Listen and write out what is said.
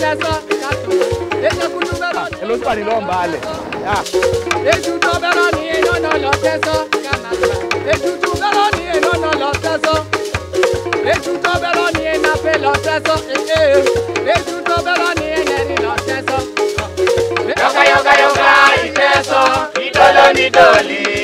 teso, ejo kutu belo ni. Elo spa ni lo mbale. Eju to belo ni no lo teso, eju to belo ni no lo teso. Eju to belo ni na pe lo teso, eju to belo ni neri lo teso. Yoga yoga yoga iteso, idolo ni doli.